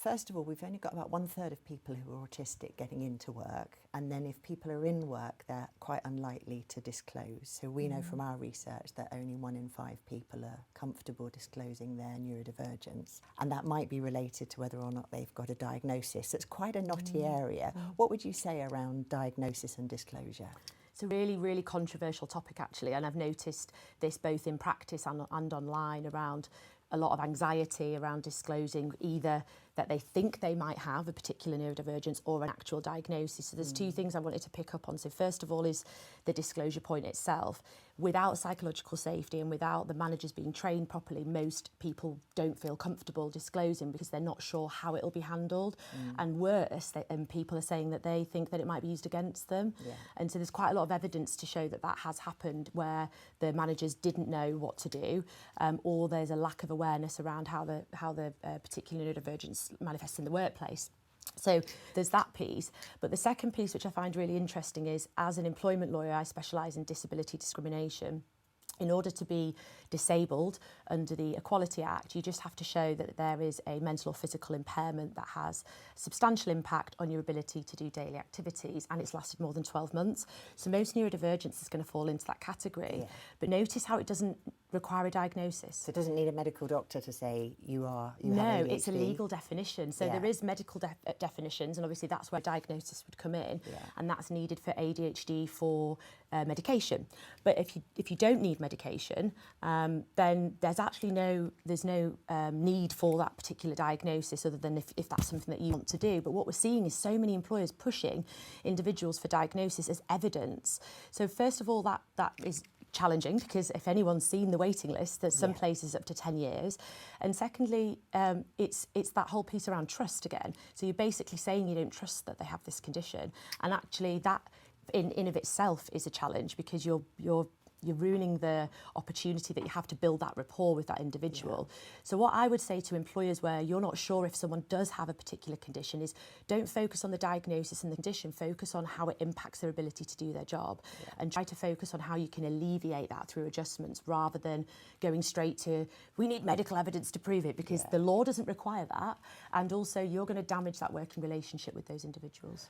first of all, we've only got about 1/3 of people who are autistic getting into work, and then if people are in work, they're quite unlikely to disclose. So we know from our research that only 1 in 5 people are comfortable disclosing their neurodivergence, and that might be related to whether or not they've got a diagnosis. So it's quite a knotty area. What would you say around diagnosis and disclosure? It's a really, really controversial topic, actually, and I've noticed this both in practice and online around a lot of anxiety around disclosing either that they think they might have a particular neurodivergence or an actual diagnosis. So there's two things I wanted to pick up on. So first of all is the disclosure point itself. Without psychological safety and without the managers being trained properly, most people don't feel comfortable disclosing because they're not sure how it'll be handled. And worse, people are saying that they think that it might be used against them. Yeah. And so there's quite a lot of evidence to show that that has happened where the managers didn't know what to do, or there's a lack of awareness around how the particular neurodivergence manifests in the workplace. So there's that piece. But the second piece, which I find really interesting, is as an employment lawyer, I specialise in disability discrimination. In order to be disabled under the Equality Act, you just have to show that there is a mental or physical impairment that has substantial impact on your ability to do daily activities, and it's lasted more than 12 months. So most neurodivergence is going to fall into that category. Yeah. But notice how it doesn't require a diagnosis. So it doesn't need a medical doctor to say you have ADHD. It's a legal definition. So there is medical definitions, and obviously that's where diagnosis would come in, and that's needed for ADHD for medication. But if you don't need medication, then there's actually no need for that particular diagnosis, other than if that's something that you want to do. But what we're seeing is so many employers pushing individuals for diagnosis as evidence. So first of all, that is challenging, because if anyone's seen the waiting list, there's some places up to 10 years. And secondly, it's that whole piece around trust again. So you're basically saying you don't trust that they have this condition, and actually that in of itself is a challenge, because you're ruining the opportunity that you have to build that rapport with that individual. So what I would say to employers where you're not sure if someone does have a particular condition is don't focus on the diagnosis and the condition, focus on how it impacts their ability to do their job, and try to focus on how you can alleviate that through adjustments, rather than going straight to, we need medical evidence to prove it, because the law doesn't require that, and also you're going to damage that working relationship with those individuals.